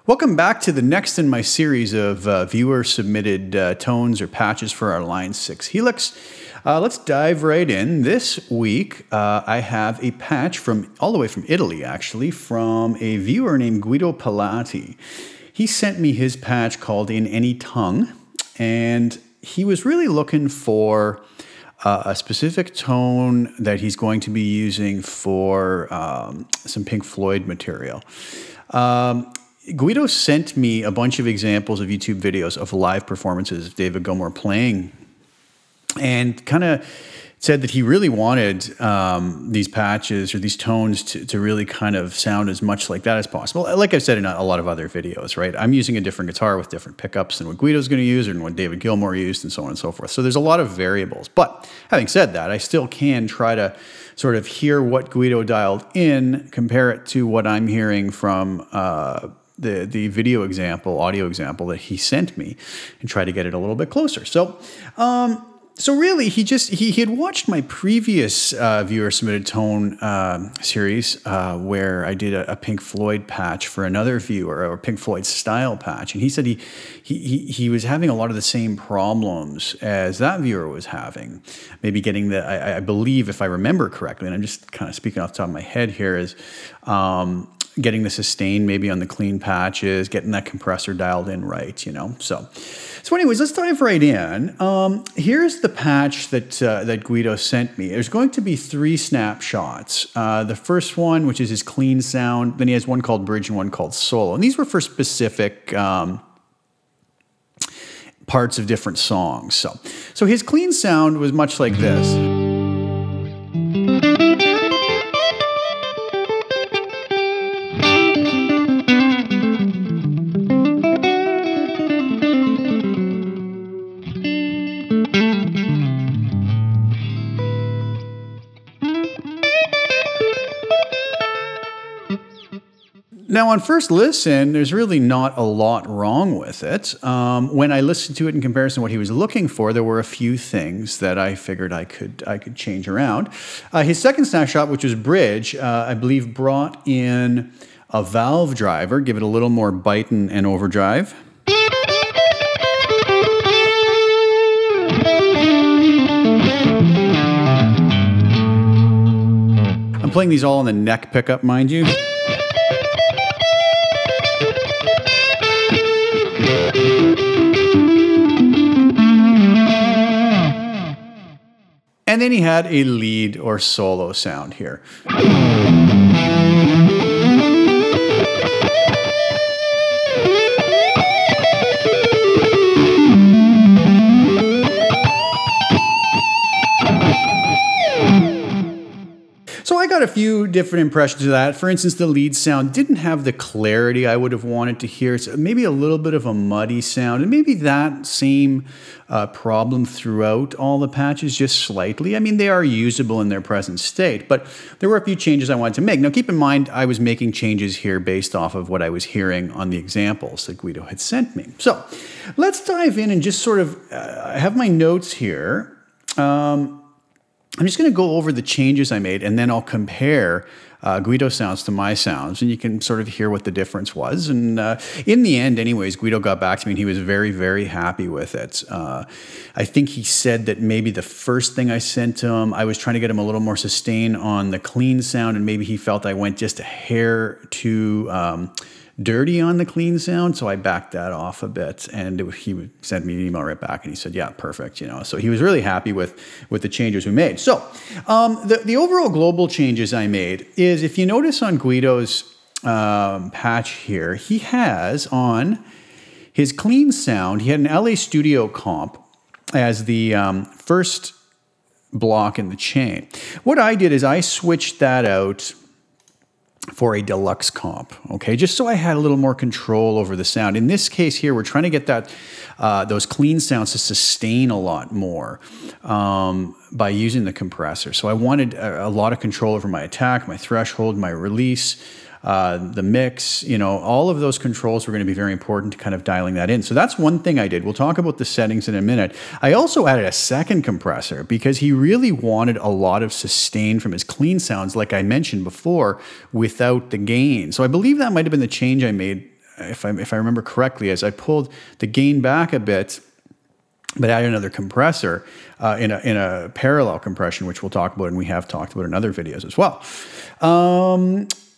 Welcome back to the next in my series of viewer-submitted tones or patches for our Line 6 Helix. Let's dive right in. This week, I have a patch all the way from Italy, actually, from a viewer named Guido Pelati. He sent me his patch called In Any Tongue, and he was really looking for a specific tone that he's going to be using for some Pink Floyd material. Guido sent me a bunch of examples of YouTube videos of live performances of David Gilmour playing, and kind of said that he really wanted these patches or these tones to really kind of sound as much like that as possible. Like I've said in a lot of other videos, right? I'm using a different guitar with different pickups than what Guido's going to use and what David Gilmour used and so on and so forth. So there's a lot of variables. But having said that, I still can try to sort of hear what Guido dialed in, compare it to what I'm hearing from the video example, audio example that he sent me, and try to get it a little bit closer. So really, he had watched my previous viewer submitted tone series where I did a Pink Floyd patch for another viewer, or Pink Floyd style patch, and he said he was having a lot of the same problems as that viewer was having. Maybe getting I believe, if I remember correctly, and I'm just kind of speaking off the top of my head here, is getting the sustain maybe on the clean patches, getting that compressor dialed in right, you know. So anyways, let's dive right in. Here's the patch that Guido sent me. There's going to be 3 snapshots. The first one, which is his clean sound, then he has one called bridge and one called solo. And these were for specific parts of different songs. So his clean sound was much like this. Now, on first listen, there's really not a lot wrong with it. When I listened to it in comparison to what he was looking for, there were a few things that I figured I could change around. His second snapshot, which was bridge, I believe brought in a valve driver, give it a little more bite and overdrive. I'm playing these all on the neck pickup, mind you. And then he had a lead or solo sound here. So I got a few different impressions of that. For instance, the lead sound didn't have the clarity I would have wanted to hear. So maybe a little bit of a muddy sound, and maybe that same problem throughout all the patches, just slightly. I mean, they are usable in their present state, but there were a few changes I wanted to make. Now, keep in mind, I was making changes here based off of what I was hearing on the examples that Guido had sent me. So let's dive in and just sort of, I have my notes here. I'm just going to go over the changes I made, and then I'll compare Guido's sounds to my sounds, and you can sort of hear what the difference was. And in the end, anyways, Guido got back to me, and he was very, very happy with it. I think he said that maybe the first thing I sent to him, I was trying to get him a little more sustain on the clean sound, and maybe he felt I went just a hair too dirty on the clean sound, so I backed that off a bit, and he would send me an email right back, and he said, yeah, perfect, you know. So he was really happy with the changes we made. So the overall global changes I made is, if you notice on Guido's patch here, he has on his clean sound, he had an LA Studio comp as the first block in the chain. What I did is I switched that out for a deluxe comp, okay, just so I had a little more control over the sound. In this case here, we're trying to get that those clean sounds to sustain a lot more by using the compressor. So I wanted a lot of control over my attack, my threshold, my release, the mix, you know, all of those controls were going to be very important to kind of dialing that in. So that's one thing I did. We'll talk about the settings in a minute. I also added a second compressor because he really wanted a lot of sustain from his clean sounds, like I mentioned before, without the gain. So I believe that might have been the change I made if I remember correctly, is I pulled the gain back a bit, but added another compressor in a parallel compression, which we'll talk about, and we have talked about in other videos as well.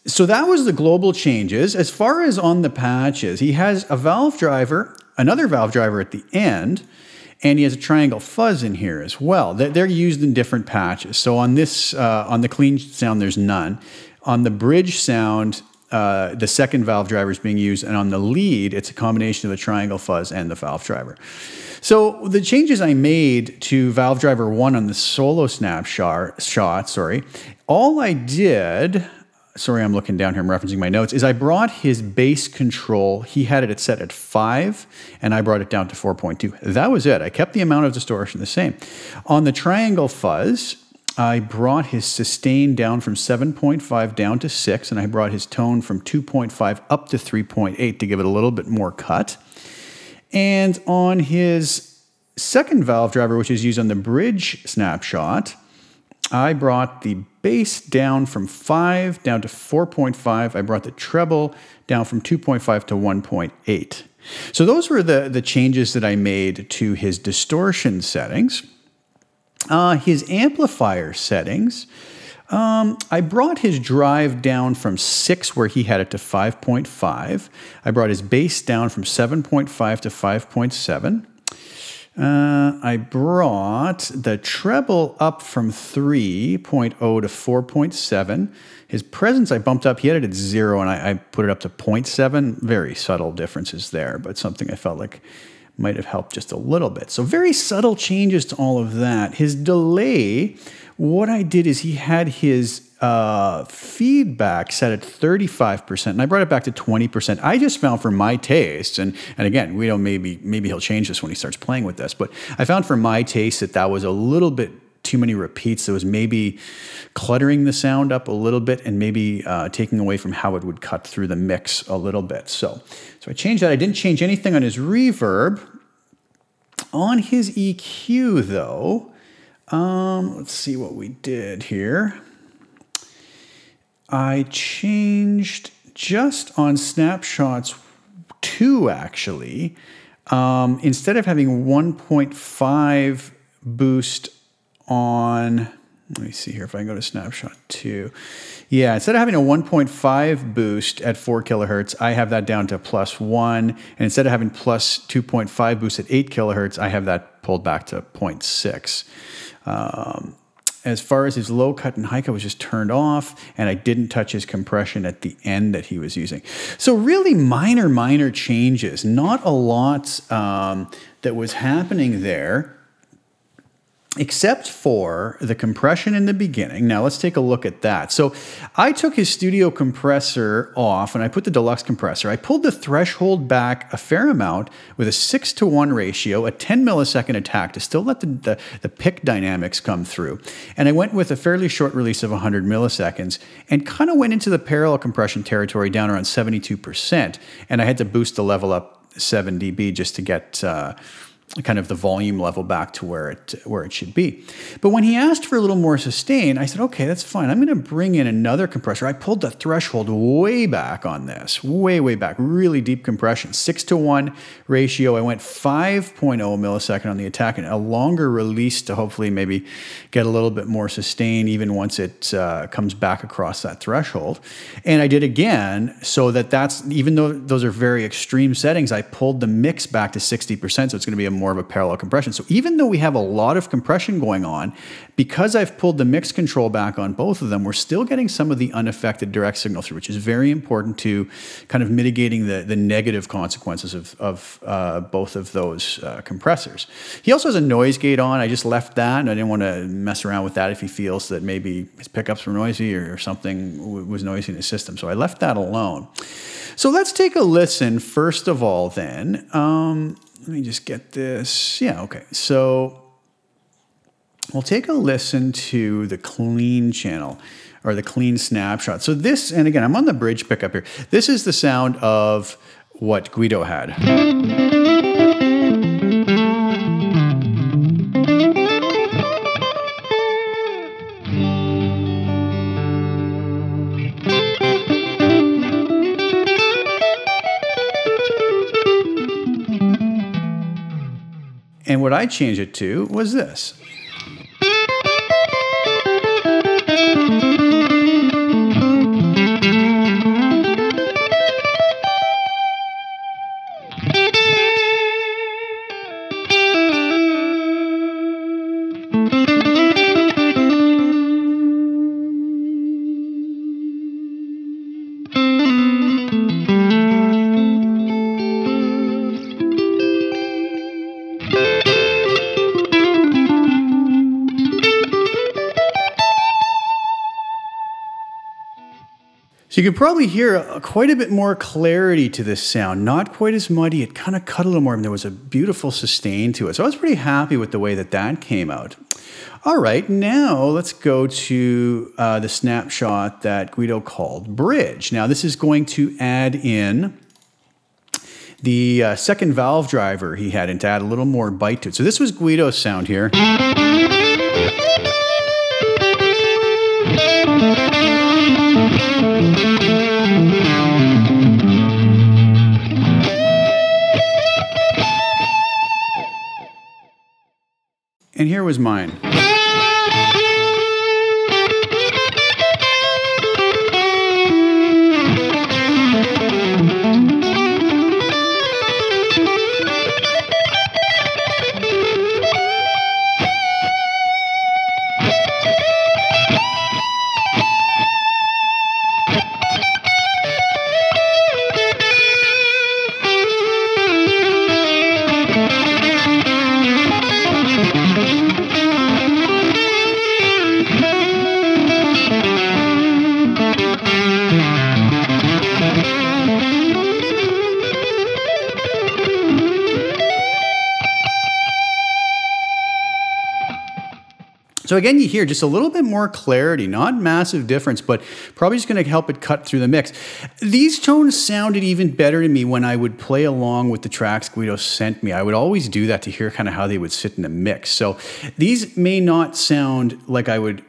So that was the global changes. As far as on the patches, he has a valve driver, another valve driver at the end, and he has a triangle fuzz in here as well. They're used in different patches. So on this, on the clean sound, there's none. On the bridge sound, the second valve driver is being used, and on the lead, it's a combination of the triangle fuzz and the valve driver. So the changes I made to valve driver 1 on the solo snapshot, all I did, sorry, I'm looking down here, I'm referencing my notes, is I brought his bass control, he had it set at 5, and I brought it down to 4.2. That was it. I kept the amount of distortion the same. On the triangle fuzz, I brought his sustain down from 7.5 down to 6, and I brought his tone from 2.5 up to 3.8 to give it a little bit more cut. And on his second valve driver, which is used on the bridge snapshot, I brought the bass down from 5 down to 4.5. I brought the treble down from 2.5 to 1.8. So those were the changes that I made to his distortion settings. His amplifier settings, I brought his drive down from 6, where he had it, to 5.5. I brought his bass down from 7.5 to 5.7. I brought the treble up from 3.0 to 4.7. His presence I bumped up. He had it at 0, and I put it up to 0.7. Very subtle differences there, but something I felt like might have helped just a little bit. So very subtle changes to all of that. His delay, what I did is he had his feedback set at 35%, and I brought it back to 20%. I just found for my taste, and again, we don't, maybe he'll change this when he starts playing with this, but I found for my taste that was a little bit too many repeats. That was maybe cluttering the sound up a little bit, and maybe taking away from how it would cut through the mix a little bit. So I changed that. I didn't change anything on his reverb. On his EQ, though, let's see what we did here. I changed just on snapshots 2, actually. Instead of having 1.5 boost on, let me see here if I can go to snapshot 2. Yeah, instead of having a 1.5 boost at 4 kilohertz, I have that down to +1. And instead of having plus 2.5 boost at 8 kilohertz, I have that pulled back to 0.6. As far as his low cut and high cut was just turned off, and I didn't touch his compression at the end that he was using. So really minor changes, not a lot that was happening there, except for the compression in the beginning. Now let's take a look at that. So I took his studio compressor off and I put the deluxe compressor. I pulled the threshold back a fair amount with a 6:1 ratio, a 10 millisecond attack to still let the pick dynamics come through. And I went with a fairly short release of 100 milliseconds and kind of went into the parallel compression territory down around 72%. And I had to boost the level up 7 dB just to get kind of the volume level back to where it should be. But when he asked for a little more sustain, I said, okay, that's fine. I'm going to bring in another compressor. I pulled the threshold way back on this, way back, really deep compression, 6:1 ratio. I went 5.0 millisecond on the attack and a longer release to hopefully maybe get a little bit more sustain even once it comes back across that threshold. And I did again, so that's, even though those are very extreme settings, I pulled the mix back to 60%, so it's going to be more of a parallel compression. So even though we have a lot of compression going on, because I've pulled the mix control back on both of them, we're still getting some of the unaffected direct signal through, which is very important to kind of mitigating the negative consequences of both of those compressors. He also has a noise gate on. I just left that, and I didn't want to mess around with that if he feels that maybe his pickups were noisy or something was noisy in his system. So I left that alone. So let's take a listen first of all then. Let me just get this. Yeah, okay. So we'll take a listen to the clean channel, or the clean snapshot. So this, and again, I'm on the bridge pickup here. This is the sound of what Guido had. And what I changed it to was this. So you can probably hear quite a bit more clarity to this sound. Not quite as muddy. It kind of cut a little more, and there was a beautiful sustain to it. So I was pretty happy with the way that that came out. All right, now let's go to the snapshot that Guido called Bridge. Now this is going to add in the second valve driver he had and to add a little more bite to it. So this was Guido's sound here. And here was mine. So again, you hear just a little bit more clarity, not massive difference, but probably just going to help it cut through the mix. These tones sounded even better to me when I would play along with the tracks Guido sent me. I would always do that to hear kind of how they would sit in a mix. So these may not sound like I would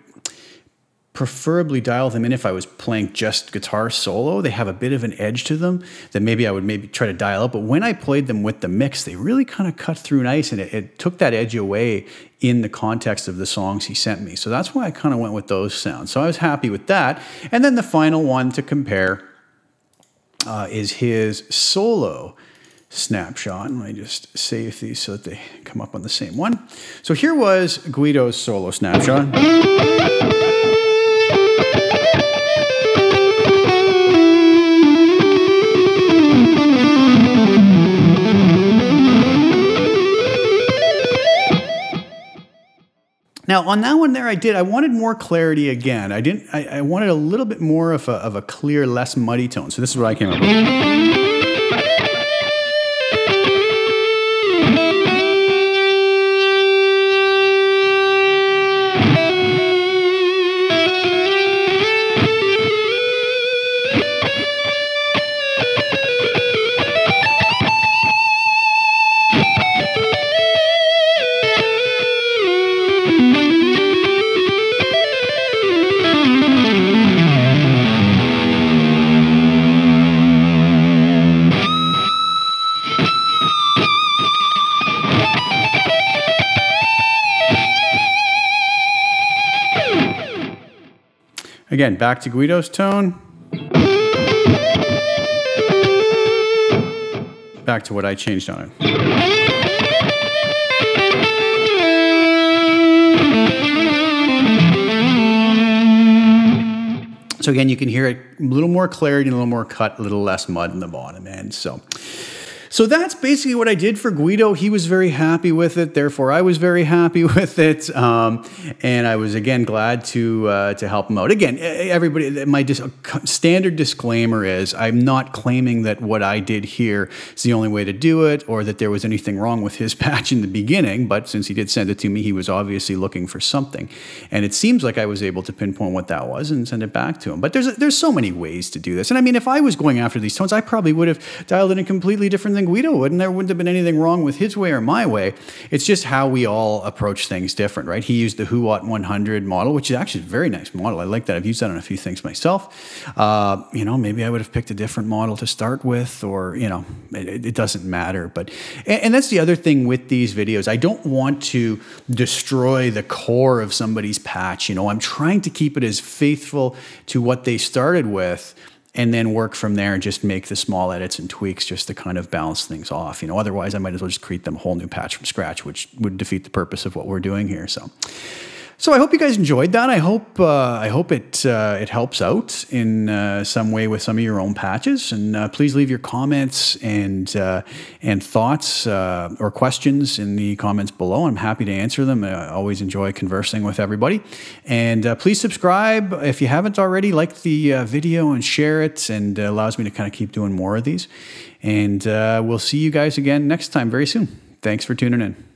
preferably dial them in if I was playing just guitar solo. They have a bit of an edge to them that maybe I would try to dial up. But when I played them with the mix, they really kind of cut through nice, and it took that edge away in the context of the songs he sent me. So that's why I kind of went with those sounds. So I was happy with that. And then the final one to compare is his solo snapshot. Let me just save these so that they come up on the same one. So here was Guido's solo snapshot. Now on that one there, I wanted more clarity again. I wanted a little bit more of a clear, less muddy tone. So this is what I came up with. Again, back to Guido's tone. Back to what I changed on it. So again, you can hear it a little more clarity, a little more cut, a little less mud in the bottom end. So that's basically what I did for Guido. He was very happy with it. Therefore, I was very happy with it. And I was, again, glad to help him out. Again, everybody, my standard disclaimer is I'm not claiming that what I did here is the only way to do it or that there was anything wrong with his patch in the beginning. But since he did send it to me, he was obviously looking for something. And it seems like I was able to pinpoint what that was and send it back to him. But there's so many ways to do this. And I mean, if I was going after these tones, I probably would have dialed in a completely different thing than Guido would, and there wouldn't have been anything wrong with his way or my way. It's just how we all approach things different, right? He used the Huot 100 model, which is actually a very nice model. I like that. I've used that on a few things myself. You know, maybe I would have picked a different model to start with, or, you know, it doesn't matter. But, and that's the other thing with these videos. I don't want to destroy the core of somebody's patch. You know, I'm trying to keep it as faithful to what they started with, and then work from there and just make the small edits and tweaks just to kind of balance things off. You know, otherwise I might as well just create them a whole new patch from scratch, which would defeat the purpose of what we're doing here. So I hope you guys enjoyed that. I hope it helps out in some way with some of your own patches. And please leave your comments and thoughts or questions in the comments below. I'm happy to answer them. I always enjoy conversing with everybody. And please subscribe if you haven't already. Like the video and share it, and allows me to kind of keep doing more of these. And we'll see you guys again next time very soon. Thanks for tuning in.